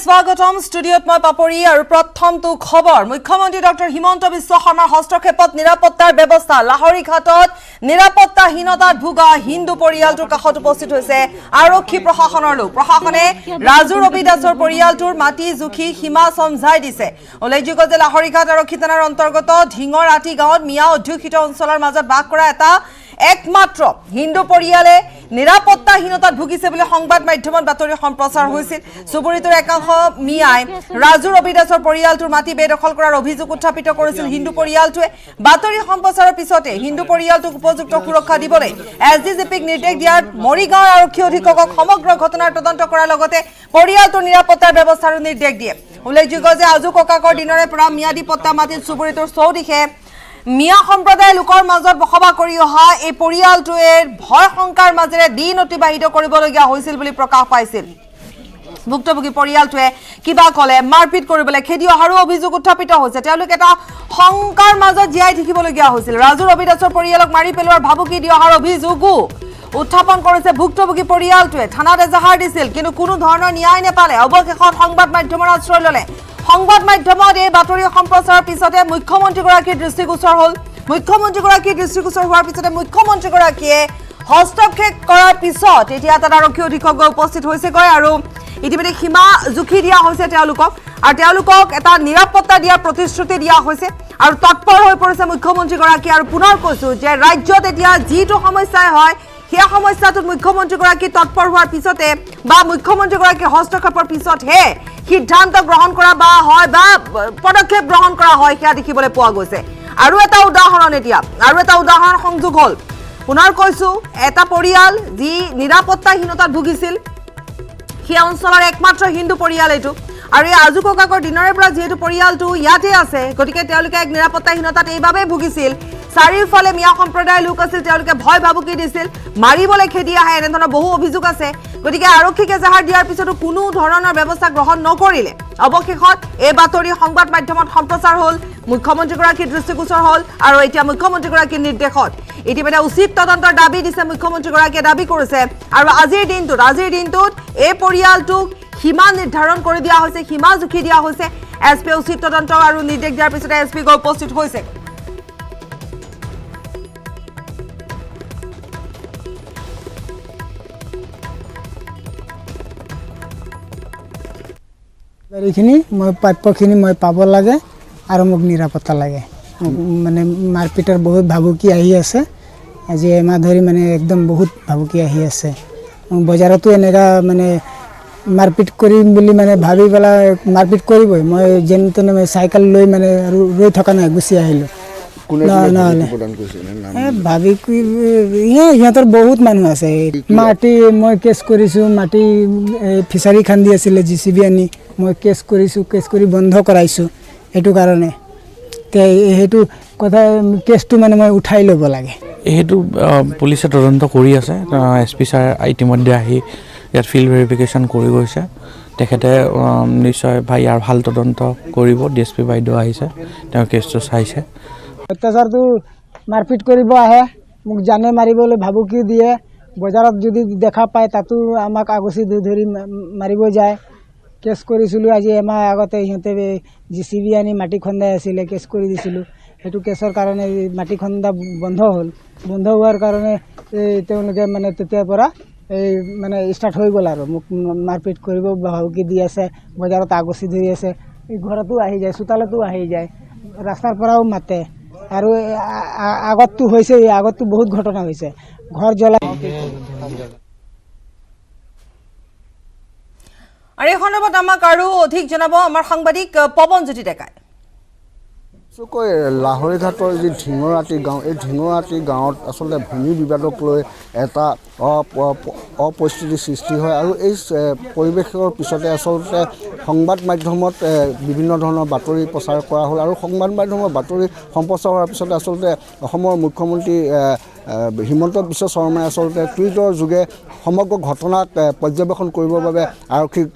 স্বাগতম স্টুডিওত মই পাপৰি আৰু প্ৰথমটো খবৰ মুখ্যমন্ত্ৰী ডক্টৰ হিমন্ত বিশ্ব শৰ্মাৰ হস্তক্ষেপত নিৰাপত্তাৰ ব্যৱস্থা লাহৰীঘাটত নিৰাপত্তাহীনতাত ভুগা হিন্দু পৰিয়ালটোৰ কাষত উপস্থিত হৈছে আৰক্ষী প্ৰশাসনৰ লোক প্ৰশাসনে ৰাজু ৰবি দাসৰ পৰিয়ালটোৰ মাটি জুখি সীমা সমঝাই দিছে উল্লেখযোগ্য যে লাহৰীঘাট আৰক্ষী থানাৰ অন্তৰ্গত ঢিঙৰাটি গাঁৱত মিয়া অধ্যুষিত অঞ্চলৰ মাজত বাস কৰা এটা একমাত্ৰ হিন্দু পৰিয়ালে নিৰাপত্তাহীনতাত ভুগিছে বুলি সংবাদ মাধ্যমত বাতৰি সম্প্ৰচাৰ হৈছিল সুবুৰিটোৰ একাংশ মিয়াই ৰাজু ৰবি দাসৰ পৰিয়ালটোৰ মাটি বেদখল কৰাৰ অভিযোগ উত্থাপিত কৰিছিল হিন্দু পৰিয়ালটোৱে বাতৰি সম্প্ৰচাৰৰ পিছতে হিন্দু পৰিয়ালটোক উপযুক্ত সুৰক্ষা দিবলৈ এছডিজিপিক নিৰ্দেশ দিয়াৰ মৰিগাঁৱৰ আৰক্ষী অধীক্ষকক সমগ্ৰ ঘটনাৰ তদন্ত কৰাৰ লগতে পৰিয়ালটোৰ নিৰাপত্তাৰ ব্যৱস্থাৰো নিৰ্দেশ দিয়ে উল্লেখযোগ্য যে আজু ককাকৰ দিনৰে পৰা মিয়াদী পট্টা মাটিত সুবুৰিটোৰ চৌদিশে মিয়া সম্প্ৰদায়ৰ লোকৰ মাজত বসবাস কৰি অহা এই পৰিয়ালটোৱে ভয় শংকাৰ মাজেৰে দিন অতিবাহিত কৰিবলগীয়া হৈছিল বুলি প্ৰকাশ পাইছিল ভুক্তভোগী পৰিয়ালটোৱে কিবা কলে মাৰপিট কৰিবলৈ খেদি অহাৰো অভিযোগ উত্থাপিত হৈছে তেওঁলোক এটা শংকাৰ মাজত জীয়াই থাকিবলগীয়া হৈছিল ৰাজু ৰবি দাসৰ পৰিয়ালক মাৰি পেলোৱাৰ ভাবুকি দি অহাৰ অভিযোগো উত্থাপন কৰিছে ভুক্তভোগী পৰিয়ালটোৱে থানাত এজাহাৰ দিছিল কিন্তু কোনো ধৰণৰ ন্যায় নেপালে অৱশেষত সংবাদ মাধ্যমৰ আশ্ৰয় ললে সংবাদ মাধ্যমত এই বাতৰি সম্প্ৰচাৰৰ পিছতে মুখ্যমন্ত্ৰীগৰাকীৰ দৃষ্টিগোচৰ হ'ল মুখ্যমন্ত্ৰীগৰাকীৰ দৃষ্টিগোচৰ হোৱাৰ পিছতে মুখ্যমন্ত্ৰীগৰাকীয়ে হস্তক্ষেপ কৰাৰ পিছত এতিয়া তাত আৰক্ষী অধীক্ষক উপস্থিত হৈছেগৈ আৰু ইতিমধ্যে সীমা জুখি দিয়া হৈছে তেওঁলোকক আৰু তেওঁলোকক এটা নিৰাপত্তা দিয়াৰ প্ৰতিশ্ৰুতি দিয়া হৈছে আৰু তৎপৰ হৈ পৰিছে মুখ্যমন্ত্ৰীগৰাকী আৰু পুনৰ কৈছো যে ৰাজ্যত এতিয়া যিটো সমস্যাই হয় সেই সমস্যাটোত মুখ্যমন্ত্ৰীগৰাকী তৎপৰ হোৱাৰ পিছতে বা মুখ্যমন্ত্ৰীগৰাকীৰ হস্তক্ষেপৰ পিছতহে সিদ্ধান্ত গ্ৰহণ কৰা বা হয় বা পদক্ষেপ গ্ৰহণ কৰা হয় সেয়া দেখিবলৈ পোৱা গৈছে আৰু এটা উদাহৰণ সংযোগ হ'ল পুনৰ কৈছো এটা পৰিয়াল যি নিৰাপত্তাহীনতাত ভুগিছিল সেই অঞ্চলৰ একমাত্ৰ হিন্দু পৰিয়াল এইটো আৰু এই আজু ককাকৰ দিনৰে পৰা যিহেতু পৰিয়ালটো ইয়াতে আছে গতিকে তেওঁলোকে এক নিৰাপত্তাহীনতাত এইবাবে ভুগিছিল চাৰিওফালে মিয়া সম্প্ৰদায়ৰ লোক আছিল তেওঁলোকে ভয় ভাবুকি দিছিল মাৰিবলৈ খেদি আহে এনেধৰণৰ বহু অভিযোগ আছে গতিকে আৰক্ষীকে এজাহাৰ দিয়াৰ পিছতো কোনো ধৰণৰ ব্যৱস্থা গ্ৰহণ নকৰিলে অৱশেষত এই বাতৰি সংবাদ মাধ্যমত সম্প্ৰচাৰ হ'ল মুখ্যমন্ত্ৰীগৰাকীৰ দৃষ্টিগোচৰ হ'ল আৰু এতিয়া মুখ্যমন্ত্ৰীগৰাকীৰ নিৰ্দেশত ইতিমধ্যে উচিত তদন্তৰ দাবী দিছে মুখ্যমন্ত্ৰীগৰাকীয়ে দাবী কৰিছে আৰু আজিৰ দিনটোত এই পৰিয়ালটোক সীমা নিৰ্ধাৰণ কৰি দিয়া হৈছে সীমা জুখি দিয়া হৈছে এছপি উচিত তদন্ত আৰু নিৰ্দেশ দিয়াৰ পিছতে এছপি গৈ উপস্থিত হৈছে এইখিনি মই প্ৰাপ্যখিনি মই পাব লাগে আৰু মোক নিৰাপত্তা লাগে মানে মাৰপিটৰ বহুত ভাবুকি আহি আছে আজি এমাহ ধৰি মানে একদম বহুত ভাবুকি আহি আছে বজাৰতো এনেকা মানে মাৰপিট কৰিম বুলি মানে ভাবি পেলাই মাৰপিট কৰিবই মই যেনে তেনে চাইকেল লৈ মানে আৰু ৰৈ থকা নাই গুচি আহিলোঁ ভাবি সিহঁতৰ বহুত মানুহ আছে মাটি মই কেছ কৰিছোঁ মাটি ফিচাৰী খান্দি আছিলে JCB আনি মই কেছ কৰিছোঁ কেছ কৰি বন্ধ কৰাইছোঁ এইটো কাৰণে সেইটো কথা কেছটো মানে মই উঠাই ল'ব লাগে সেইটো পুলিচে তদন্ত কৰি আছে SP ছাৰ ইতিমধ্যে আহি ইয়াত ফিল্ড ভেৰিফিকেশ্যন কৰি গৈছে তেখেতে নিশ্চয় ইয়াৰ ভাল তদন্ত কৰিব DSP বাইদেউ আহিছে তেওঁ কেছটো চাইছে অত্যাচাৰটো মাৰপিট কৰিব আহে মোক জানে মাৰিবলৈ ভাবুকি দিয়ে বজাৰত যদি দেখা পায় তাতো আমাক আগচি ধৰি মাৰিব যায় কেছ কৰিছিলোঁ আজি এমাহ আগতে সিহঁতে JCB আনি মাটি খন্দাই আছিলে কেছ কৰি দিছিলোঁ সেইটো কেছৰ কাৰণে মাটি খন্দা বন্ধ হ'ল বন্ধ হোৱাৰ কাৰণে তেওঁলোকে মানে তেতিয়াৰ পৰা এই মানে ষ্টাৰ্ট হৈ গ'ল আৰু মোক মাৰপিট কৰিব ভাবুকি দি আছে বজাৰত আগচি ধৰি আছে এই ঘৰতো আহি যায় চোতালতো আহি যায় ৰাস্তাৰ পৰাও মাতে আৰু আগততো হৈছে আগততো বহুত ঘটনা হৈছে ঘৰ জ্বলাই আৰু এই সন্দৰ্ভত আমাক আৰু অধিক জনাব আমাৰ সাংবাদিক পৱনজ্যোতি ডেকাই লাহৰীঘাটৰ যি ঢিঙৰাটি গাঁও এই ঢিঙৰাটি গাঁৱত আচলতে ভূমি বিবাদক লৈ এটা অপৰিস্থিতিৰ সৃষ্টি হয় আৰু এই পৰিৱেশৰ পিছতে আচলতে সংবাদ মাধ্যমত বিভিন্ন ধৰণৰ বাতৰি প্ৰচাৰ কৰা হ'ল আৰু সংবাদ মাধ্যমৰ বাতৰি সম্প্ৰচাৰ হোৱাৰ পিছতে আচলতে অসমৰ মুখ্যমন্ত্ৰী হিমন্ত বিশ্ব শৰ্মাই আচলতে টুইটৰ যোগে সমগ্ৰ ঘটনাক পৰ্যবেক্ষণ কৰিবৰ বাবে আৰক্ষীক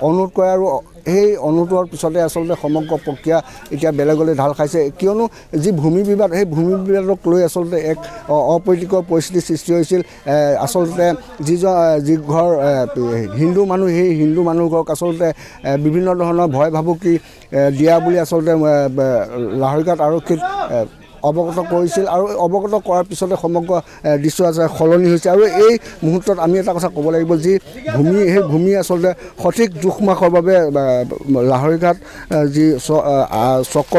অনুৰোধ কৰে আৰু সেই অনুটোৰ পিছতে আচলতে সমগ্ৰ প্ৰক্ৰিয়া এতিয়া বেলেগলৈ ঢাল খাইছে কিয়নো যি ভূমি বিবাদ সেই ভূমি বিবাদক লৈ আচলতে এক অপ্ৰীতিকৰ পৰিস্থিতিৰ সৃষ্টি হৈছিল আচলতে যি ঘৰ হিন্দু মানুহ সেই হিন্দু মানুহক আচলতে বিভিন্ন ধৰণৰ ভয় ভাবুকি দিয়া বুলি আচলতে লাহৰীঘাট আৰক্ষীত অৱগত কৰিছিল আৰু অৱগত কৰাৰ পিছতে সমগ্ৰ দৃশ্য সলনি হৈছে আৰু এই মুহূৰ্তত আমি এটা কথা ক'ব লাগিব যি ভূমি সেই ভূমি আচলতে সঠিক জোখমাখৰ বাবে লাহৰীঘাট যি চক্ৰ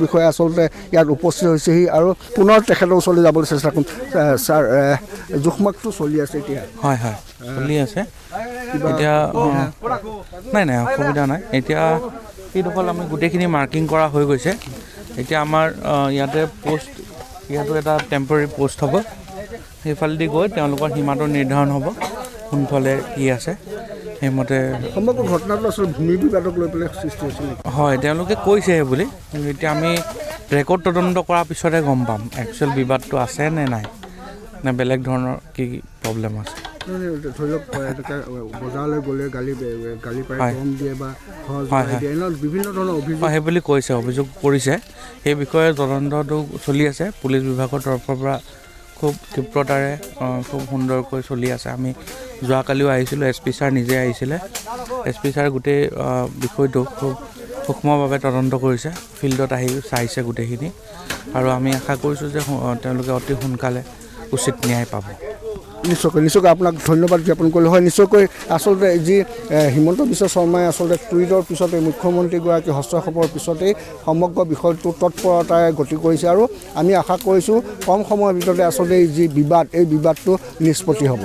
বিষয়া আচলতে ইয়াত উপস্থিত হৈছেহি আৰু পুনৰ তেখেতৰ ওচৰলৈ যাবলৈ চেষ্টা কৰিম ছাৰ জোখমাখটো চলি আছে এতিয়া হয় চলি আছে এতিয়া নাই অসুবিধা নাই এতিয়া এইডোখৰ আমি গোটেইখিনি মাৰ্কিং কৰা হৈ গৈছে এতিয়া আমাৰ ইয়াতে পোষ্ট ইয়াতো এটা টেম্পৰেৰী পোষ্ট হ'ব সেইফালেদি গৈ তেওঁলোকৰ সীমাটো নিৰ্ধাৰণ হ'ব কোনফালে কি আছে সেইমতে সমগ্ৰ ঘটনাটো আচলতে ভূমি বিবাদক লৈ পেলাই সৃষ্টি হৈছিল হয় তেওঁলোকে কৈছেহে বুলি কিন্তু এতিয়া আমি ৰেকৰ্ড তদন্ত কৰাৰ পিছতহে গম পাম একচুৱেল বিবাদটো আছে নে নাই নে বেলেগ ধৰণৰ কি প্ৰব্লেম আছে ধৰি লওক বজাৰলৈ গ'লে গালি পাই কম দিয়ে বা বিভিন্ন ধৰণৰ অভিযোগ সেই বুলি কৈছে অভিযোগ কৰিছে সেই বিষয়ে তদন্তটো চলি আছে পুলিচ বিভাগৰ তৰফৰ পৰা খুব ক্ষিপ্ৰতাৰে খুব সুন্দৰকৈ চলি আছে আমি যোৱাকালিও আহিছিলোঁ SP ছাৰ নিজে আহিছিলে SP ছাৰ গোটেই বিষয়টো খুব সূক্ষ্মভাৱে তদন্ত কৰিছে ফিল্ডত আহি চাইছে গোটেইখিনি আৰু আমি আশা কৰিছোঁ যে তেওঁলোকে অতি সোনকালে উচিত ন্যায় পাব নিশ্চয়কৈ আপোনাক ধন্যবাদ জ্ঞাপন কৰিলোঁ হয় নিশ্চয়কৈ আচলতে যি হিমন্ত বিশ্ব শৰ্মাই আচলতে টুইটৰ পিছতে মুখ্যমন্ত্ৰীগৰাকী হস্তক্ষেপৰ পিছতেই সমগ্ৰ বিষয়টো তৎপৰতাৰে গতি কৰিছে আৰু আমি আশা কৰিছোঁ কম সময়ৰ ভিতৰতে আচলতে যি বিবাদ এই বিবাদটো নিষ্পত্তি হ'ব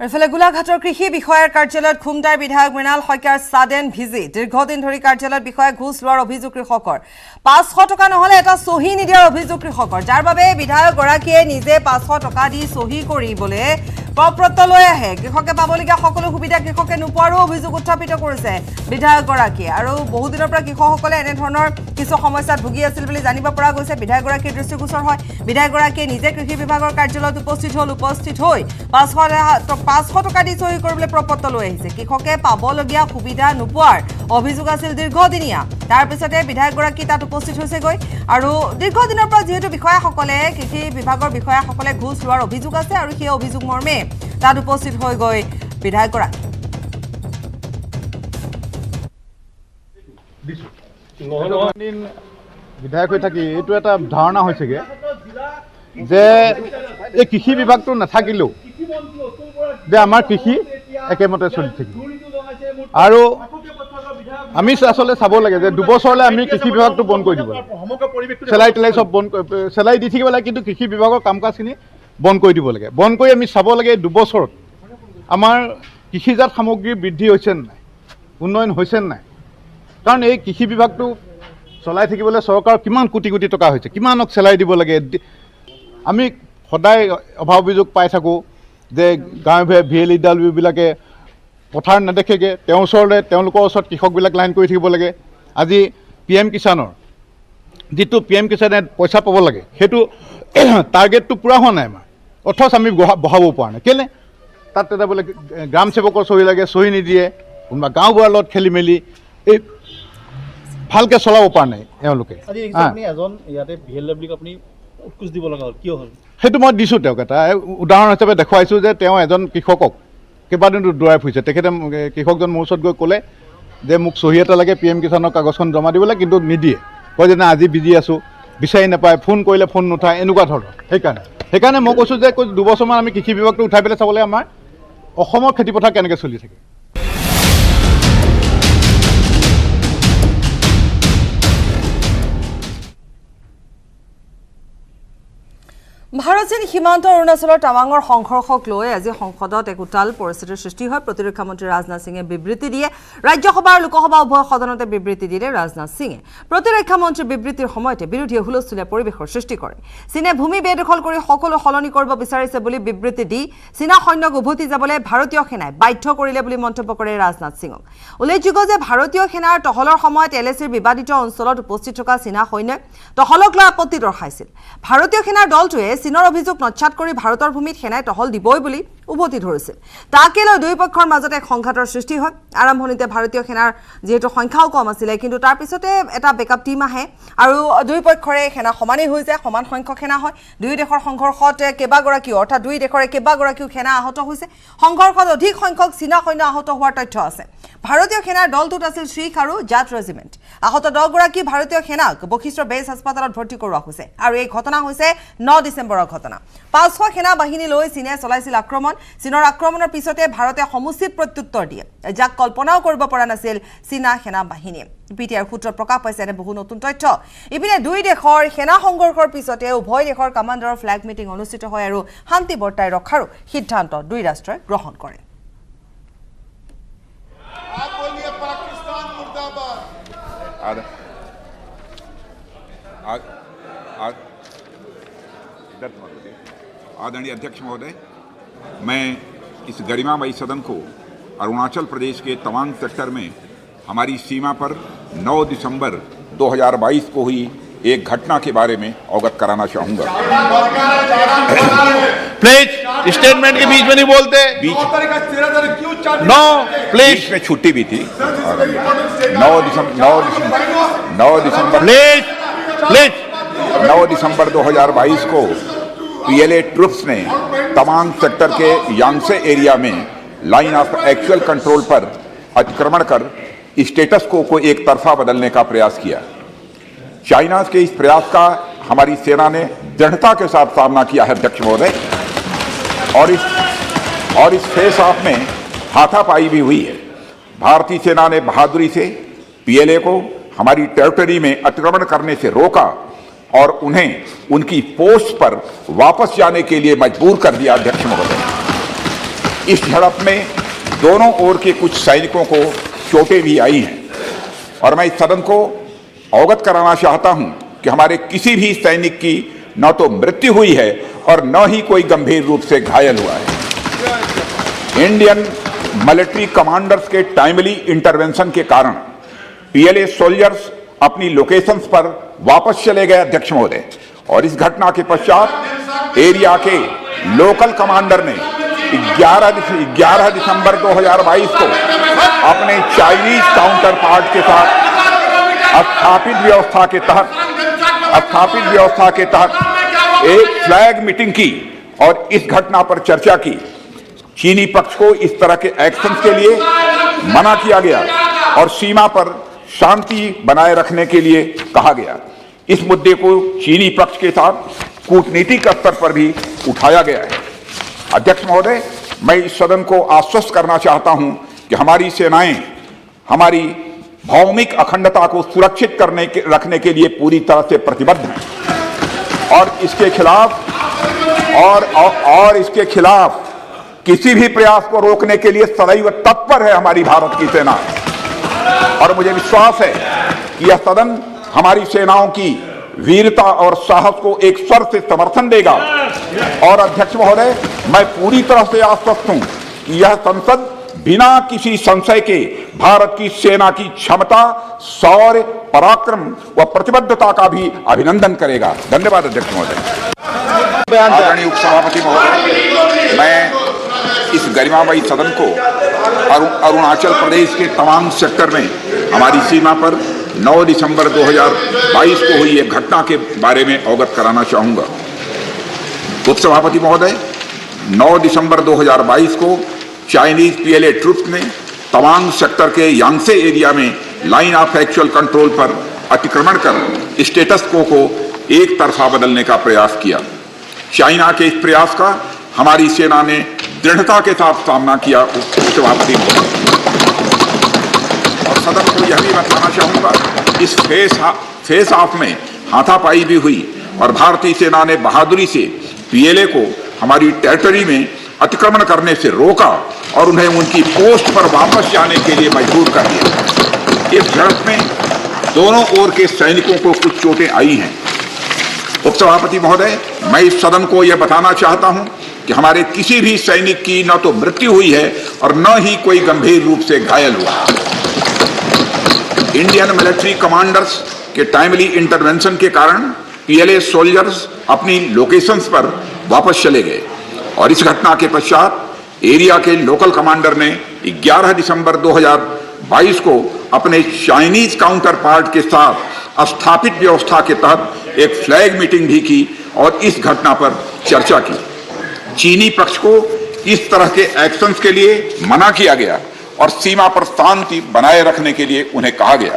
এফালে গোলাঘাটৰ কৃষি বিষয়াৰ কাৰ্যালয়ত খুমটাইৰ বিধায়ক মৃণাল শইকীয়াৰ সাডেন ভিজিট দীৰ্ঘদিন ধৰি কাৰ্যালয়ত বিষয়াই ঘুষ লোৱাৰ অভিযোগ কৃষকৰ 500 টকা নহলে এটা সহি নিদিয়াৰ অভিযোগ কৃষকৰ যাৰ বাবে বিধায়কগৰাকীয়ে নিজে 500 টকা দি সহি কৰিবলৈ প্ৰপত্ৰ লৈ আহে কৃষকে পাবলগীয়া সকলো সুবিধা কৃষকে নোপোৱাৰো অভিযোগ উত্থাপিত কৰিছে বিধায়কগৰাকীয়ে আৰু বহুদিনৰ পৰা কৃষকসকলে এনে ধৰণৰ কিছু সমস্যাত ভুগি আছিল বুলি জানিব পৰা গৈছে বিধায়কগৰাকীৰ দৃষ্টিগোচৰ হয় বিধায়কগৰাকীয়ে নিজে কৃষি বিভাগৰ কাৰ্যালয়ত উপস্থিত হৈ 500 টকা দি সহি কৰিবলৈ প্ৰপত্ৰ লৈ আহিছে কৃষকে পাবলগীয়া সুবিধা নোপোৱাৰ অভিযোগ আছিল দীৰ্ঘদিনীয়া তাৰ পিছতে বিধায়কগৰাকী তাত উপস্থিত হৈছে গৈ আৰু দীৰ্ঘদিনৰ পৰা যেহেতু বিষয়াসকলে কৃষি বিভাগৰ বিষয়াসকলে ঘুষ লোৱাৰ অভিযোগ আছে আৰু সেই অভিযোগ মৰ্মে তাত উপস্থিত হৈ গৈ বিধায়কগৰাকী বিধায়ক হৈ থাকি এইটো এটা ধাৰণা হৈছেগে যে এই কৃষি বিভাগটো নাথাকিলেও যে আমাৰ কৃষি একেমতে চলি থাকিব আৰু আমি আচলতে চাব লাগে যে 2 বছৰলৈ আমি কৃষি বিভাগটো বন্ধ কৰি দিব লাগে চেলাই তেলাই চব বন্ধ চেলাই দি থাকিব লাগে কিন্তু কৃষি বিভাগৰ কাম কাজখিনি বন্ধ কৰি দিব লাগে বন্ধ কৰি আমি চাব লাগে 2 বছৰত আমাৰ কৃষিজাত সামগ্ৰী বৃদ্ধি হৈছে নাই উন্নয়ন হৈছে নাই কাৰণ এই কৃষি বিভাগটো চলাই থাকিবলৈ চৰকাৰ কিমান কোটি কোটি টকা হৈছে কিমানক চেলাই দিব লাগে আমি সদায় অভাৱ অভিযোগ পাই থাকোঁ যে গাঁৱে VLE বিলাকে পথাৰ নেদেখেগৈ তেওঁলোকৰ ওচৰত কৃষকবিলাক লাইন কৰি থাকিব লাগে আজি PM কিষাণৰ যিটো PM কিষাণে পইচা পাব লাগে সেইটো টাৰ্গেটটো পূৰা হোৱা নাই আমাৰ অথচ আমি বঢ়াব পৰা নাই কেলে তাত এটা বোলে গ্ৰাম সেৱকৰ চহী লাগে চহী নিদিয়ে কোনোবা গাঁওবুঢ়াৰ লগত খেলি মেলি এই ভালকৈ চলাব পৰা নাই এওঁলোকে সেইটো মই দিছোঁ তেওঁক এটা উদাহৰণ হিচাপে দেখুৱাইছোঁ যে তেওঁ এজন কৃষকক কেইবাদিনো দৌৰাই ফুৰিছে তেখেতে কৃষকজন মোৰ ওচৰত গৈ ক'লে যে মোক চহী এটা লাগে PM কিষাণৰ কাগজখন জমা দিবলৈ কিন্তু নিদিয়ে কয় যে আজি বিজি আছোঁ বিচাৰি নাপায় ফোন কৰিলে ফোন নুঠায় এনেকুৱা ধৰণৰ সেইকাৰণে মই কৈছোঁ যে 2 বছৰমান আমি কৃষি বিভাগটো উঠাই পেলাই চাবলৈ আমাৰ অসমৰ খেতিপথাৰ কেনেকৈ চলি থাকে ভাৰত চীন সীমান্ত অৰুণাচলৰ টাৱাঙৰ সংঘৰ্ষক লৈ আজি সংসদত এক উত্তাল পৰিস্থিতিৰ সৃষ্টি হয় প্ৰতিৰক্ষা মন্ত্ৰী ৰাজনাথ সিঙে বিবৃতি দিয়ে ৰাজ্যসভা আৰু লোকসভা উভয় সদনতে বিবৃতি দিলে ৰাজনাথ সিঙে প্ৰতিৰক্ষা মন্ত্ৰীৰ বিবৃতিৰ সময়তে বিৰোধীয়ে হুলস্থুলীয়া পৰিৱেশৰ সৃষ্টি কৰে চীনে ভূমি বেদখল কৰি সকলো সলনি কৰিব বিচাৰিছে বুলি বিবৃতি দি চীনা সৈন্যক উভতি যাবলৈ ভাৰতীয় সেনাই বাধ্য কৰিলে বুলি মন্তব্য কৰে ৰাজনাথ সিঙক উল্লেখযোগ্য যে ভাৰতীয় সেনাৰ টহলৰ সময়ত LACৰ বিবাদিত অঞ্চলত উপস্থিত থকা চীনা সৈন্যই টহলক লৈ আপত্তি দৰ্শাইছিল ভাৰতীয় সেনাৰ দলটোৱে চীনৰ অভিযোগ নচ্ছাত কৰি ভাৰতৰ ভূমিত সেনাই টহল দিবই বুলি উভতি ধৰিছিল। তাকে লৈ দুই পক্ষৰ মাজতে এক সংঘাতৰ সৃষ্টি হয়। আৰম্ভণিতে ভাৰতীয় সেনাৰ যিহেতু সংখ্যাও কম আছিলে, কিন্তু তাৰ পিছতে এটা বেকআপ টিম আহে আৰু দুই পক্ষৰে সেনা সমানেই হৈ যায়, সমান সংখ্যক সেনা হয়। দুই দেশৰ সংঘৰ্ষত কেইবাগৰাকীও অৰ্থাৎ দুই দেশৰে কেইবাগৰাকীও সেনা আহত হৈছে। সংঘৰ্ষত অধিক সংখ্যক চীনা সৈন্য আহত হোৱাৰ তথ্য আছে। ভাৰতীয় সেনাৰ দলটোত আছিল শিখ আৰু জাট ৰেজিমেণ্ট। আহত 10 গৰাকী ভাৰতীয় সেনাক বশিষ্ঠৰ বেছ হাস্পতালত ভৰ্তি কৰোৱা হৈছে আৰু এই ঘটনা হৈছে 9 ডিচেম্বৰৰ ঘটনা। 500 সেনা বাহিনী লৈ চীনে চলাইছিল আক্ৰমণ। চীনৰ আক্ৰমণৰ পিছতে ভাৰতে সমুচিত প্ৰত্যুত্তৰ দিয়ে, যাক কল্পনাও কৰিব পৰা নাছিল চীনা সেনা বাহিনীয়ে। পিটিআইৰ সূত্ৰত প্ৰকাশ পাইছে এনে বহু নতুন তথ্য। ইপিনে দুই দেশৰ সেনা সংঘৰ্ষৰ পিছতে উভয় দেশৰ কামাণ্ডাৰৰ ফ্লেগ মিটিং অনুষ্ঠিত হয় আৰু শান্তি বৰ্তাই ৰখাৰো সিদ্ধান্ত দুই ৰাষ্ট্ৰই গ্ৰহণ কৰে। आदरणीय अध्यक्ष महोदय, मैं इस गरिमामयी सदन को अरुणाचल प्रदेश के तवांग सेक्टर में हमारी सीमा पर 9 दिसंबर 2022 को हुई एक घटना के बारे में अवगत कराना चाहूंगा। प्लीज स्टेटमेंट के बीच में नहीं बोलते। नो प्लीज में छुट्टी भी थी। 9 दिसंबर प्लीज 9 दिसंबर 2022 को पीएलए ट्रुप्स ने तवांग सेक्टर के यांगसे एरिया में लाइन ऑफ एक्चुअल कंट्रोल पर अतिक्रमण कर स्टेटस को एक तरफा बदलने का प्रयास किया। चाइना के इस प्रयास का हमारी सेना ने दृढ़ता के साथ सामना किया है अध्यक्ष महोदय, और इस फेस ऑफ में हाथापाई भी हुई है। भारतीय सेना ने बहादुरी से पीएलए को हमारी टेरिटरी में अतिक्रमण करने से रोका और उन्हें उनकी पोस्ट पर वापस जाने के लिए मजबूर कर दिया अध्यक्ष महोदय। इस झड़प में दोनों ओर के कुछ सैनिकों को चोटें भी आई हैं और मैं इस सदन को अवगत कराना चाहता हूं कि हमारे किसी भी सैनिक की न तो मृत्यु हुई है और न ही कोई गंभीर रूप से घायल हुआ है। इंडियन मिलिट्री कमांडर्स के टाइमली इंटरवेंशन के कारण पीएलए सोल्जर्स अपनी लोकेशंस पर वापस चले गए अध्यक्ष महोदय, और इस घटना के पश्चात एरिया के लोकल कमांडर ने 11 दिसंबर 2022 को अपने चाइनीज काउंटर पार्ट के साथ स्थापित व्यवस्था के तहत एक फ्लैग मीटिंग की और इस घटना पर चर्चा की। चीनी पक्ष को इस तरह के एक्शन के लिए मना किया गया और सीमा पर शांति बनाए रखने के लिए कहा गया। इस मुद्दे को चीनी पक्ष के साथ कूटनीतिक स्तर पर भी उठाया गया है। अध्यक्ष महोदय, मैं इस सदन को आश्वस्त करना चाहता हूं कि हमारी सेनाएं हमारी भौमिक अखंडता को सुरक्षित रखने के लिए पूरी तरह से प्रतिबद्ध हैं और इसके खिलाफ किसी भी प्रयास को रोकने के लिए सदैव तत्पर है हमारी भारत की सेना। और मुझे विश्वास है कि यह सदन हमारी सेनाओं की वीरता और साहस को एक स्वर से समर्थन देगा। और अध्यक्ष महोदय, मैं पूरी तरह से आश्वस्त हूं कि यह संसद बिना किसी संशय के भारत की सेना की क्षमता, शौर्य, पराक्रम व प्रतिबद्धता का भी अभिनंदन करेगा। धन्यवाद अध्यक्ष महोदय। आदरणीय उपसभापति महोदय, मैं इस गरिमामयी सदन को अरुणाचल प्रदेश के तवांग सेक्टर में हमारी सीमा पर 9 दिसंबर 2022 को हुई एक घटना के बारे में अवगत कराना चाहूंगा। उपसभापति महोदय, 9 दिसंबर 2022 को चाइनीज पीएलए ट्रुप्स ने तवांग सेक्टर के यांगसे एरिया में लाइन ऑफ एक्चुअल कंट्रोल पर अतिक्रमण कर स्टेटस को एक तरफा बदलने का प्रयास किया। चाइना के इस प्रयास का हमारी सेना ने दृढ़ता के साथ सामना किया। उपसभापति महोदय, और सदन को यह भी बताना चाहूंगा, इस फेस ऑफ में हाथापाई भी हुई और भारतीय सेना ने बहादुरी से पीएलए को हमारी टेरिटरी में अतिक्रमण करने से रोका और उन्हें उनकी पोस्ट पर वापस जाने के लिए मजबूर कर दिया। इस झड़प में दोनों ओर के सैनिकों को कुछ चोटें आई हैं। उपसभापति महोदय, मैं इस सदन को यह बताना चाहता हूं कि हमारे किसी भी सैनिक की न तो मृत्यु हुई है और न ही कोई गंभीर रूप से घायल हुआ। इंडियन मिलिट्री कमांडर्स के टाइमली इंटरवेंशन के कारण पीएलए सोल्जर्स अपनी लोकेशंस पर वापस चले गए और इस घटना के पश्चात एरिया के लोकल कमांडर ने 11 दिसंबर 2022 को अपने चाइनीज काउंटर पार्ट के साथ स्थापित व्यवस्था के तहत एक फ्लैग मीटिंग भी की और इस घटना पर चर्चा की। चीनी पक्ष को इस तरह के एक्शंस के लिए मना किया गया और सीमा पर शांति बनाए रखने के लिए उन्हें कहा गया।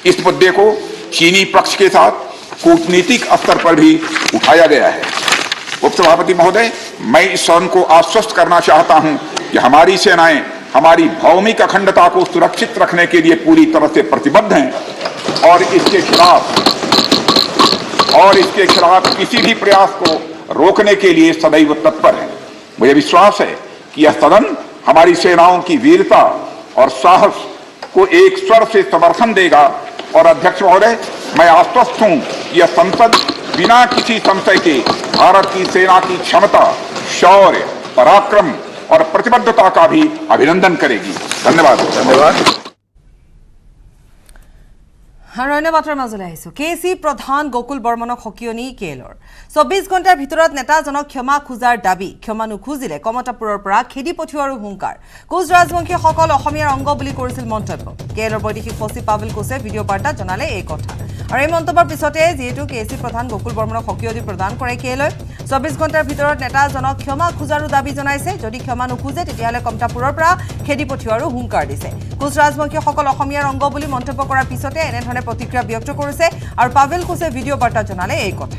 इस मुद्दे को चीनी पक्ष के साथ कूटनीतिक स्तर पर भी उठाया गया है। उपसभापति महोदय, मैं इस सदन को आश्वस्त करना चाहता हूं कि हमारी सेनाएं हमारी भौमिक अखंडता को सुरक्षित रखने के लिए पूरी तरह से प्रतिबद्ध हैं और इसके खिलाफ किसी भी प्रयास को रोकने के लिए सदैव तत्पर है। मुझे विश्वास है कि यह सदन हमारी सेनाओं की वीरता और साहस को एक स्वर से समर्थन देगा और अध्यक्ष महोदय, मैं आश्वस्त हूं कि यह संसद बिना किसी संशय के भारत की सेना की क्षमता, शौर्य, पराक्रम और प्रतिबद्धता का भी अभिनंदन करेगी। धन्यवाद। আৰু অন্য বাতৰ মাজলৈ আহিছো। কেচি প্ৰধান গকুল বৰ্মনক সকিয়নি কেলৰ 24 ঘণ্টাৰ ভিতৰত নেতাজনক ক্ষমা খোজাৰ দাবী। ক্ষমা নুখুজিলে কমতাপুৰৰ পৰা খেদি পঠিওৱাৰ হুংকাৰ। কোচ ৰাজবংশীসকল অসমীয়াৰ অংগ বুলি কৰিছিল মন্তব্য। কেলৰ বৈদেশিক সচিব পাভেল কোচে ভিডিঅ' বাৰ্তাত জনালে এই কথা। আৰু এই মন্তব্যৰ পিছতে যিহেতু কেচি প্ৰধান গকুল বৰ্মনক সকিয়নি প্ৰদান কৰে কেলৈ 24 ঘণ্টাৰ ভিতৰত নেতাজনক ক্ষমা খোজাৰো দাবী জনাইছে। যদি ক্ষমা নুখুজে তেতিয়াহ'লে কমতাপুৰৰ পৰা খেদি পঠিওৱাৰো হুংকাৰ দিছে। কোচ ৰাজবংশীসকল অসমীয়াৰ অংগ বুলি মন্তব্য কৰাৰ পিছতে এনেধৰণে प्रतिक्रिया व्यक्त কৰিছে আৰু পাভেল কোচে ভিডিঅ' বাৰ্তা জনালে এই কথা।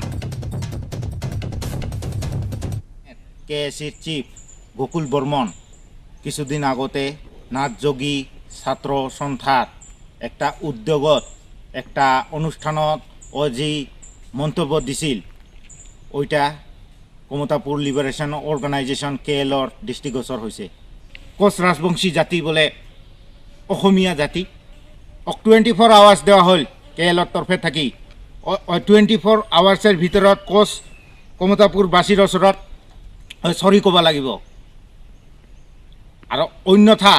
কেএসির চিফ গকুল বর্মন কিছুদিন আগতে নাথযোগী ছাত্র সন্থার একটা উদ্যোগত একটা অনুষ্ঠানত যি মন্তব্য দিছিল ওইটা কমতাপুর লিবারেশন অর্গানাইজেশন কেএলর দৃষ্টিগোচর হয়েছে। কোচ রাজবংশী জাতি বলে অসমীয়া জাতি 24 আৱাৰ্ছ দেওয়া হল কেএলৰ তৰফে থাকি 24 আৱাৰ্ছৰ ভিতৰত কোচ কমতাপুৰবাসীৰ ওচৰত চৰি ক'ব লাগিব আৰু অন্যথা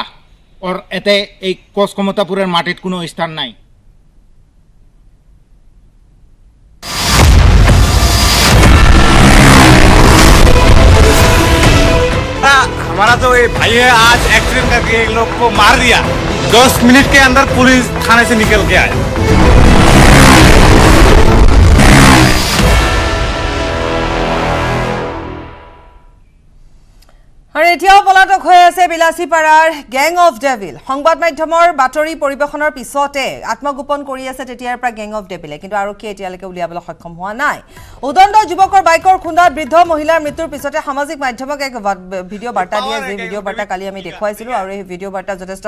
এতে এই কোচ কমতাপুৰৰ মাটিত কোনো স্থান নাই। हमारा तो ये भाई है आज एक्सीडेंट करके एक लोग को मार दिया। 10 मिनट के अंदर पुलिस थाने से निकल के आए। আৰু এতিয়াও পলাতক হৈ আছে বিলাসীপাৰাৰ গেং অফ ডেভিল। সংবাদ মাধ্যমৰ বাতৰি পৰিৱেশনৰ পিছতে আত্মগোপন কৰি আছে তেতিয়াৰ পৰা গেং অফ ডেভিলে, কিন্তু আৰক্ষীয়ে এতিয়ালৈকে উলিয়াবলৈ সক্ষম হোৱা নাই। উদণ্ড যুৱকৰ বাইকৰ খুন্দাত বৃদ্ধ মহিলাৰ মৃত্যুৰ পিছতে সামাজিক মাধ্যমক এক ভিডিঅ' বাৰ্তা দিয়ে, যি ভিডিঅ' বাৰ্তা কালি আমি দেখুৱাইছিলোঁ আৰু এই ভিডিঅ' বাৰ্তা যথেষ্ট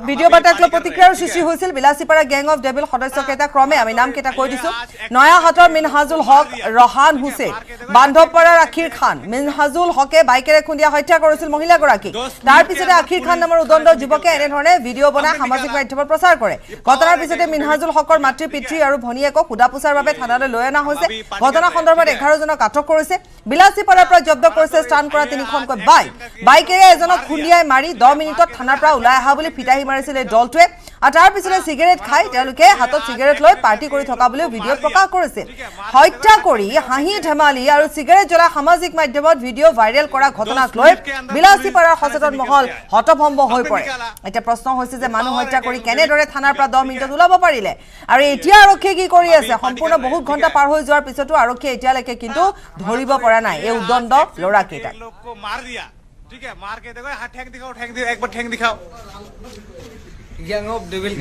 ভিডিঅ' বাৰ্তাক লৈ প্ৰতিক্ৰিয়াৰ সৃষ্টি হৈছিল। বিলাসীপাৰা গেং অফ ডেভিল সদস্যকেইটা ক্ৰমে আমি নামকেইটা কৈ দিছোঁ। নয়াহাটৰ মিনহাজুল হক, ৰহান হুছেইন, বান্ধৱপাৰাৰ আখিৰ খান। মিনহাজুল হকে বাইকেৰে খুন্দিয়া হত্যা কৰিছিল মহিলাগৰাকীক। তাৰ পিছতে আখিৰ খান নামৰ উদণ্ড যুৱকে এনেধৰণে ভিডিঅ' বনাই সামাজিক মাধ্যমত প্ৰচাৰ কৰে। ঘটনাৰ পিছতে মিনহাজুল হকৰ মাতৃ পিতৃ আৰু ভনীয়েকক সোধা পোছাৰ বাবে থানালৈ লৈ অনা হৈছে। ঘটনা সন্দৰ্ভত 11 জনক আটক কৰিছে। বিলাসীপাৰাৰ পৰা জব্দ কৰিছে ষ্টান কৰা 3খনকৈ বাইকেৰে এজনক খুন্দিয়াই মাৰি 10 মিনিটত থানাৰ পৰা ওলাই অহা বুলি ফিতাহি মাৰিছিল এই দলটোৱে। আৰু তাৰ পিছতে চিগাৰেট খাই তেওঁলোকে হাতত চিগাৰেট লৈ পাৰ্টি কৰি থকা বুলিও ভিডিঅ'ত প্ৰকাশ কৰিছিল। হত্যা কৰি হাঁহি ধেমালি আৰু চিগাৰেট জ্বলাই সামাজিক মাধ্যমত ভিডিঅ' ভাইৰেল কৰা ঘটনাক লৈ বিলাসীপাৰাৰ সচেতন মহল হতভম্ব হৈ পৰে। এতিয়া প্ৰশ্ন হৈছে যে মানুহ হত্যা কৰি কেনেদৰে থানাৰ পৰা 10 মিনিটত ওলাব পাৰিলে আৰু এতিয়া আৰক্ষীয়ে কি কৰি আছে? সম্পূৰ্ণ বহুত ঘণ্টা পাৰ হৈ যোৱাৰ পিছতো আৰক্ষীয়ে এতিয়ালৈকে কিন্তু ধৰিব পৰা নাই এই উদণ্ড ল'ৰাকেইটাক।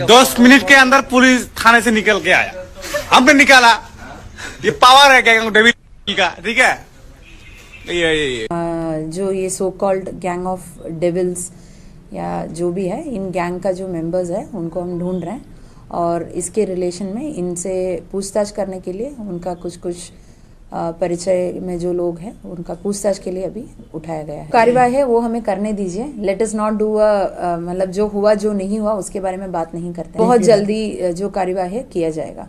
10 मिनट के अंदर पुलिस थाने से निकल के आया। हमने निकाला। ये पावर है गैंग ऑफ डेविल का, ठीक है। जो ये so called gang of devils या जो भी है, इन गैंग का जो मेंबर्स है उनको हम ढूंढ रहे हैं और इसके रिलेशन में इनसे पूछताछ करने के लिए उनका कुछ परिचय में जो लोग हैं उनका पूछताछ के लिए अभी उठाया गया है। कार्यवाही है वो हमें करने दीजिए। लेट अस नॉट डू मतलब जो हुआ जो नहीं हुआ उसके बारे में बात नहीं करते। बहुत जल्दी जो कार्यवाही है किया जाएगा।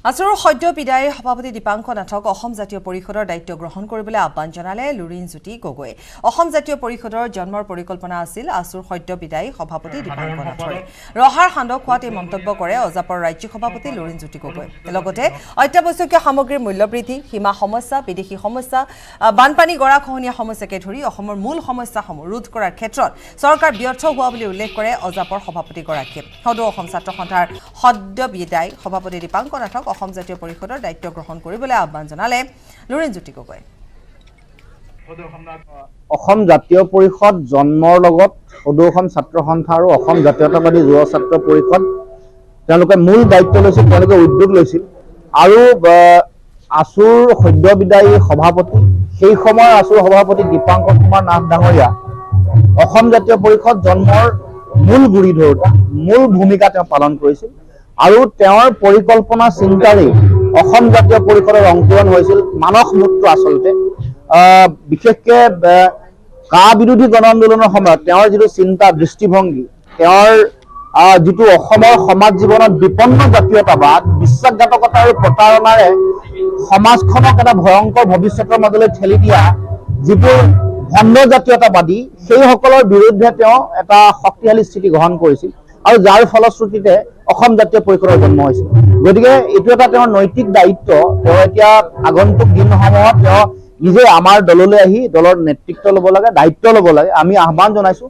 আসুৰৰ সদ্য বিদায়ী সভাপতি দীপাংকৰ নাথক অসম জাতীয় পৰিষদৰ দায়িত্ব গ্ৰহণ কৰিবলৈ আহ্বান জনালে লুৰিণজ্যোতি গগৈ। অসম জাতীয় পৰিষদৰ জন্মৰ পৰিকল্পনা আছিল আসুৰ সদ্য বিদায়ী সভাপতি দীপাংকৰ নাথৰে। ৰহাৰ সান্দহ খোৱাত এই মন্তব্য কৰে অজাপৰ ৰাজ্যিক সভাপতি লুৰিণজ্যোতি গগৈ। লগতে অত্যাৱশ্যকীয় সামগ্ৰীৰ মূল্যবৃদ্ধি, সীমা সমস্যা, বিদেশী সমস্যা, বানপানী গৰাখহনীয়া সমস্যাকে ধৰি অসমৰ মূল সমস্যাসমূহ ৰোধ কৰাৰ ক্ষেত্ৰত চৰকাৰ ব্যৰ্থ হোৱা বুলি উল্লেখ কৰে অজাপৰ সভাপতিগৰাকীয়ে। সদৌ অসম ছাত্ৰ সন্থাৰ সদ্য বিদায়ী সভাপতি দীপাংকৰ নাথক অসম জাতীয় পৰিষদৰ দায়িত্ব গ্ৰহণ কৰিবলৈ আহ্বান জনালে লুৰিণজ্যোতি গগৈ। অসম জাতীয় পৰিষদ জন্মৰ লগত সদৌ অসম ছাত্ৰ সন্থা আৰু অসম জাতীয়তাবাদী যুৱ ছাত্ৰ পৰিষদ তেওঁলোকে মূল দায়িত্ব লৈছিল, তেওঁলোকে উদ্যোগ লৈছিল আৰু আসুৰ সদ্য বিদায়ী সভাপতি, সেই সময়ৰ আসুৰ সভাপতি দীপাংকৰ কুমাৰ নাথ ডাঙৰীয়া অসম জাতীয় পৰিষদ জন্মৰ মূল গুৰি ধৰোঁতা, মূল ভূমিকা তেওঁ পালন কৰিছিল আৰু তেওঁৰ পৰিকল্পনা চিন্তাৰে অসম জাতীয় পৰিষদৰ অংকুৰণ হৈছিল মানস মূত্ৰ আচলতে। বিশেষকৈ কা বিৰোধী গণ আন্দোলনৰ সময়ত তেওঁৰ যিটো চিন্তা দৃষ্টিভংগী, তেওঁৰ যিটো অসমৰ সমাজ জীৱনত বিপন্ন জাতীয়তাবাদ, বিশ্বাসঘাতকতা আৰু প্ৰতাৰণাৰে সমাজখনক এটা ভয়ংকৰ ভৱিষ্যতৰ মাজলৈ ঠেলি দিয়া যিবোৰ ভণ্ড জাতীয়তাবাদী, সেইসকলৰ বিৰুদ্ধে তেওঁ এটা শক্তিশালী স্থিতি গ্ৰহণ কৰিছিল আৰু যাৰ ফলশ্ৰুতিতে অসম জাতীয় পৰিষদৰ জন্ম হৈছিল। গতিকে এইটো এটা তেওঁৰ নৈতিক দায়িত্ব। তেওঁ এতিয়া আগন্তুক দিনসমূহত তেওঁ নিজে আমাৰ দললৈ আহি দলৰ নেতৃত্ব ল'ব লাগে, দায়িত্ব ল'ব লাগে। আমি আহ্বান জনাইছোঁ।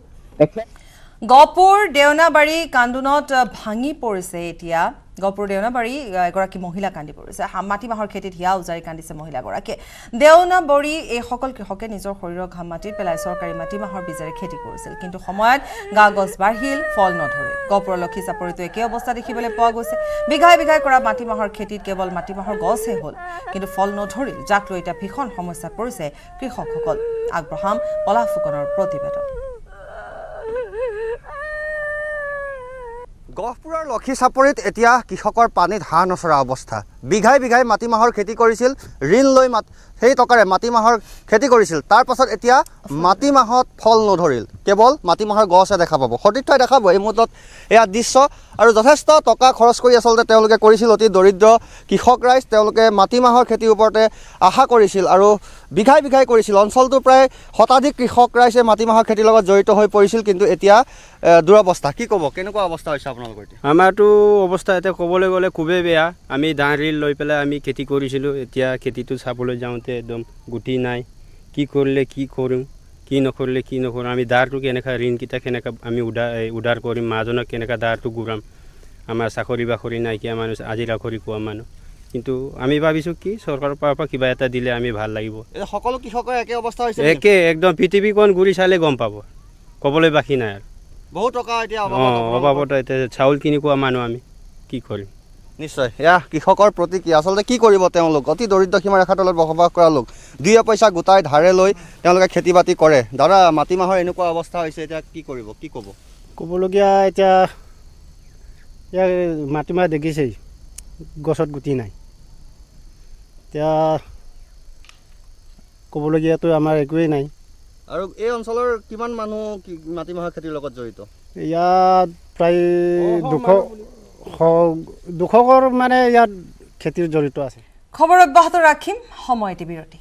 গহপুৰ দেওনাবাৰী কান্দোনত ভাঙি পৰিছে এতিয়া। গহপুৰ দেওনাবাৰী এগৰাকী মহিলা কান্দি পৰিছে। মাটিমাহৰ খেতিত হিয়া উজাৰি কান্দিছে মহিলাগৰাকীয়ে। দেওনাবাৰী এইসকল কৃষকে নিজৰ শৰীৰৰ ঘাম মাটিত পেলাই চৰকাৰী মাটিমাহৰ বীজেৰে খেতি কৰিছিল, কিন্তু সময়ত গা গছ বাঢ়িল, ফল নধৰিল। গহপুৰৰ লক্ষী চাপৰিতো একে অৱস্থা দেখিবলৈ পোৱা গৈছে। বিঘাই বিঘাই কৰা মাটিমাহৰ খেতিত কেৱল মাটিমাহৰ গছহে হ'ল, কিন্তু ফল নধৰিল, যাক লৈ এতিয়া ভীষণ সমস্যাত পৰিছে কৃষকসকল। আগবঢ়াম পলাশ ফুকনৰ প্ৰতিবেদন। গহপুৰৰ লক্ষী চাপৰিত এতিয়া কৃষকৰ পানীত হাঁহ নচৰা অৱস্থা। বিঘাই বিঘাই মাটিমাহৰ খেতি কৰিছিল, ঋণ লৈ সেই টকাৰে মাটিমাহৰ খেতি কৰিছিল। তাৰ পাছত এতিয়া মাটিমাহত ফল নধৰিল, কেৱল মাটিমাহৰ গছহে দেখা পাব, সতীৰ্থই দেখাব এই মুহূৰ্তত এয়া দৃশ্য। আৰু যথেষ্ট টকা খৰচ কৰি আচলতে তেওঁলোকে কৰিছিল, অতি দৰিদ্ৰ কৃষক ৰাইজ। তেওঁলোকে মাটিমাহৰ খেতিৰ ওপৰতে আশা কৰিছিল আৰু বিঘাই বিঘাই কৰিছিল। অঞ্চলটোৰ প্ৰায় শতাধিক কৃষক ৰাইজে মাটিমাহৰ খেতিৰ লগত জড়িত হৈ পৰিছিল, কিন্তু এতিয়া দুৰৱস্থা। কি ক'ব, কেনেকুৱা অৱস্থা হৈছে আপোনালোকৰ? আমাৰতো অৱস্থা এতিয়া ক'বলৈ গ'লে খুবেই বেয়া। আমি ধান ঋণ লৈ পেলাই আমি খেতি কৰিছিলোঁ, এতিয়া খেতিটো চাবলৈ যাওঁতে একদম গুটি নাই। কি কৰিলে কি কৰিম, কি নকৰিলে কি নকৰোঁ। আমি দাৰটো কেনেকৈ ঋণকেইটা কেনেকৈ আমি উদ্ধাৰ কৰিম, মাজনক কেনেকৈ দাৰটো ঘূৰাম। আমাৰ চাকৰি বাকৰি নাইকিয়া মানুহ, আজিৰা কৰি খোৱা মানুহ। কিন্তু আমি ভাবিছোঁ কি চৰকাৰৰ পৰা কিবা এটা দিলে আমি ভাল লাগিব। সকলো কৃষকৰ একে অৱস্থা হৈছে, একে একদম পৃথিৱীখন ঘূৰি চালে গম পাব, ক'বলৈ বাকী নাই আৰু। বহু টকা এতিয়া অভাৱত এতিয়া চাউল কিনি খোৱা মানুহ, আমি কি কৰিম। নিশ্চয় এয়া কৃষকৰ প্ৰতিক্ৰিয়া। আচলতে কি কৰিব তেওঁলোক, অতি দৰিদ্ৰ সীমাৰেখাৰ তলত বসবাস কৰা লোক, দুই পইচা গোটাই ধাৰে লৈ তেওঁলোকে খেতি বাতি কৰে। দাদা, মাটিমাহৰ এনেকুৱা অৱস্থা হৈছে, এতিয়া কি কৰিব, কি ক'ব? ক'বলগীয়া এতিয়া ইয়াৰ মাটিমাহ দেখিছেই, গছত গুটি নাই। এতিয়া ক'বলগীয়াতো আমাৰ একোৱেই নাই। আৰু এই অঞ্চলৰ কিমান মানুহ মাটিমাহৰ খেতিৰ লগত জড়িত? ইয়াত প্ৰায় 200 ঘৰ মানে ইয়াত খেতিৰ জড়িত আছে। খবৰ অব্যাহত ৰাখিম, সময়তে বিৰতি।